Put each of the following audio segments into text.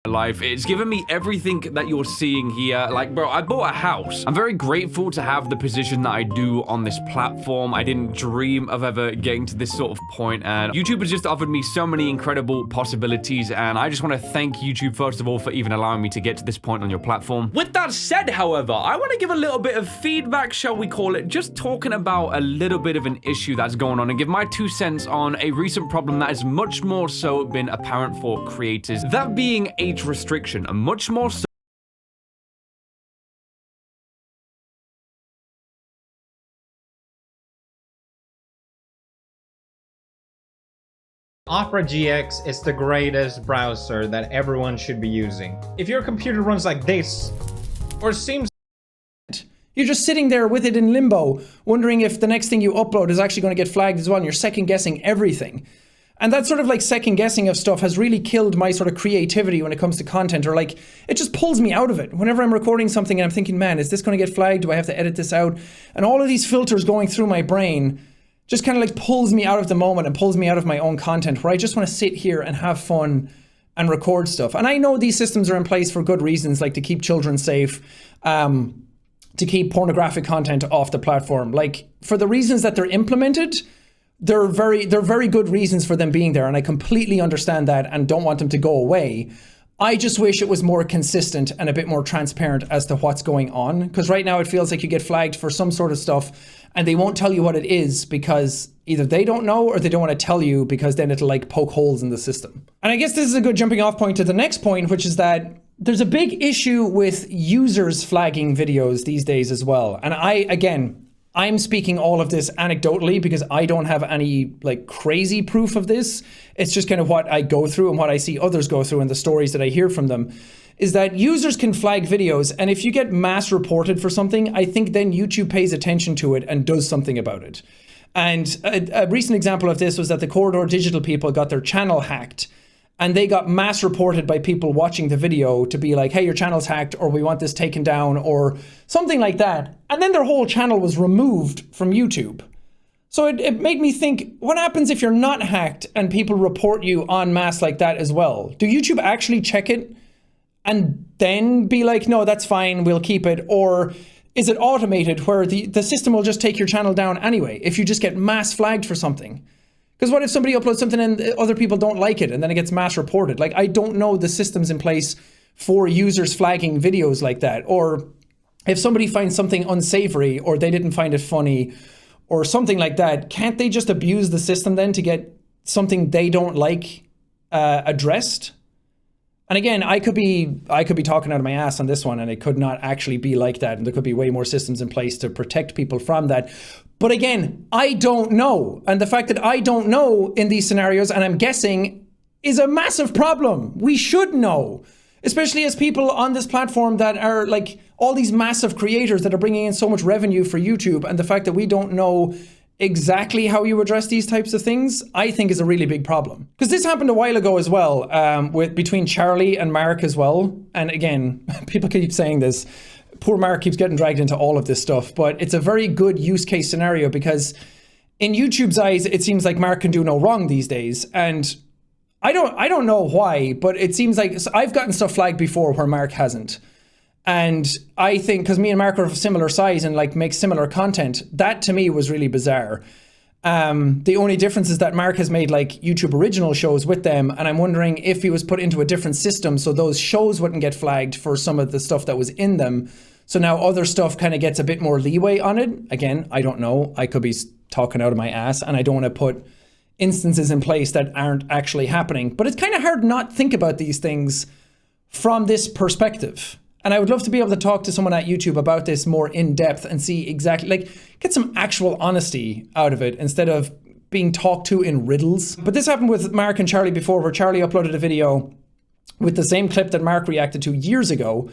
life. It's given me everything that you're seeing here. Like, bro, I bought a house. I'm very grateful to have the position that I do on this platform. I didn't dream of ever getting to this sort of point, and YouTube has just offered me so many incredible possibilities, and I just want to thank YouTube, first of all, for even allowing me to get to this point on your platform. With that said, however, I want to give a little bit of feedback, shall we call it, just talking about a little bit of an issue that's going on and give my 2 cents on a recent problem that has much more so been apparent for creators. That being age restriction, and much more so Opera GX is the greatest browser that everyone should be using. If your computer runs like this, or seems... You're just sitting there with it in limbo, wondering if the next thing you upload is actually going to get flagged as well, and you're second guessing everything. And that sort of like second guessing of stuff has really killed my sort of creativity when it comes to content, or like, it just pulls me out of it. Whenever I'm recording something and I'm thinking, man, is this going to get flagged? Do I have to edit this out? And all of these filters going through my brain just kind of like pulls me out of the moment and pulls me out of my own content, where I just want to sit here and have fun and record stuff. And I know these systems are in place for good reasons, like to keep children safe, to keep pornographic content off the platform. Like, for the reasons that they're implemented, they're very good reasons for them being there, and I completely understand that and don't want them to go away. I just wish it was more consistent and a bit more transparent as to what's going on, because right now it feels like you get flagged for some sort of stuff and they won't tell you what it is because either they don't know or they don't want to tell you, because then it'll like poke holes in the system. And I guess this is a good jumping off point to the next point, which is that there's a big issue with users flagging videos these days as well. And I'm speaking all of this anecdotally because I don't have any like crazy proof of this. It's just kind of what I go through and what I see others go through and the stories that I hear from them, is that users can flag videos, and if you get mass reported for something, I think then YouTube pays attention to it and does something about it. And a recent example of this was that the Corridor Digital people got their channel hacked, and they got mass reported by people watching the video to be like, hey, your channel's hacked, or we want this taken down, or something like that. And then their whole channel was removed from YouTube. So it made me think, what happens if you're not hacked and people report you en masse like that as well? Do YouTube actually check it and then be like, no, that's fine, we'll keep it? Or is it automated where the system will just take your channel down anyway if you just get mass flagged for something? Because what if somebody uploads something and other people don't like it and then it gets mass reported? Like, I don't know the systems in place for users flagging videos like that. Or if somebody finds something unsavory or they didn't find it funny or something like that, can't they just abuse the system then to get something they don't like addressed? And again, I could be talking out of my ass on this one, and it could not actually be like that. And there could be way more systems in place to protect people from that. But again, I don't know. And the fact that I don't know in these scenarios, and I'm guessing, is a massive problem. We should know, especially as people on this platform that are like all these massive creators that are bringing in so much revenue for YouTube. And the fact that we don't know exactly how you address these types of things, I think is a really big problem. Because this happened a while ago as well, between Charlie and Mark as well. And again, people keep saying this, poor Mark keeps getting dragged into all of this stuff, but it's a very good use case scenario because in YouTube's eyes, it seems like Mark can do no wrong these days. And I don't know why, but it seems like, so I've gotten stuff flagged before where Mark hasn't. And I think, because me and Mark are of a similar size and like make similar content, that to me was really bizarre. The only difference is that Mark has made like YouTube original shows with them, and I'm wondering if he was put into a different system so those shows wouldn't get flagged for some of the stuff that was in them. So now other stuff kind of gets a bit more leeway on it. Again, I don't know. I could be talking out of my ass, and I don't want to put instances in place that aren't actually happening. But it's kind of hard not think about these things from this perspective. And I would love to be able to talk to someone at YouTube about this more in depth and see exactly, like, get some actual honesty out of it instead of being talked to in riddles. But this happened with Mark and Charlie before, where Charlie uploaded a video with the same clip that Mark reacted to years ago,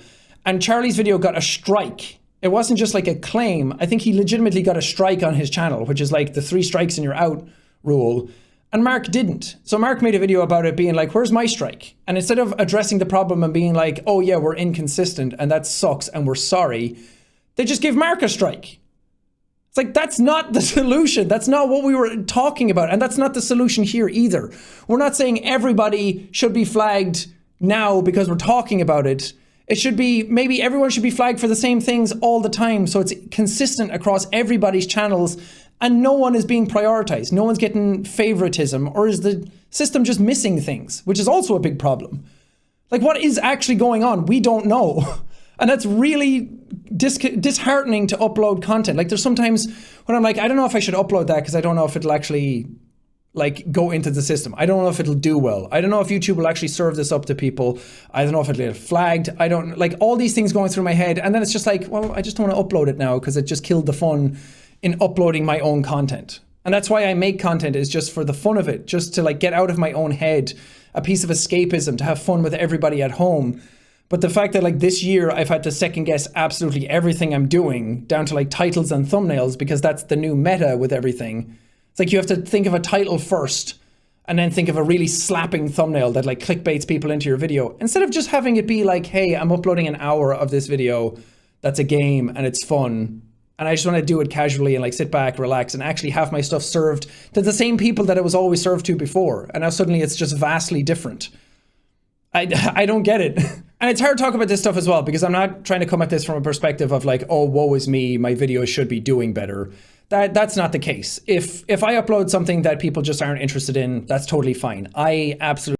and Charlie's video got a strike. It wasn't just like a claim. I think he legitimately got a strike on his channel, which is like the 3 strikes and you're out rule. And Mark didn't. So Mark made a video about it being like, where's my strike? And instead of addressing the problem and being like, oh yeah, we're inconsistent and that sucks and we're sorry, they just give Mark a strike. It's like, that's not the solution. That's not what we were talking about. And that's not the solution here either. We're not saying everybody should be flagged now because we're talking about it. It should be, maybe everyone should be flagged for the same things all the time, so it's consistent across everybody's channels and no one is being prioritized. No one's getting favoritism, or is the system just missing things, which is also a big problem. Like, what is actually going on? We don't know. And that's really disheartening to upload content. Like, there's sometimes when I'm like, I don't know if I should upload that because I don't know if it'll actually like go into the system. I don't know if it'll do well. I don't know if YouTube will actually serve this up to people. I don't know if it'll get flagged. I don't, like, all these things going through my head. And then it's just like, well, I just don't want to upload it now because it just killed the fun in uploading my own content. And that's why I make content, is just for the fun of it, just to like get out of my own head, a piece of escapism, to have fun with everybody at home. But the fact that like this year I've had to second guess absolutely everything I'm doing, down to like titles and thumbnails, because that's the new meta with everything. It's like you have to think of a title first and then think of a really slapping thumbnail that like clickbaits people into your video, instead of just having it be like, hey, I'm uploading an hour of this video that's a game and it's fun, and I just want to do it casually and like sit back, relax, and actually have my stuff served to the same people that it was always served to before. And now suddenly it's just vastly different. I don't get it. And it's hard to talk about this stuff as well, because I'm not trying to come at this from a perspective of like, oh, woe is me, my videos should be doing better. That's not the case. If I upload something that people just aren't interested in, that's totally fine. I absolutely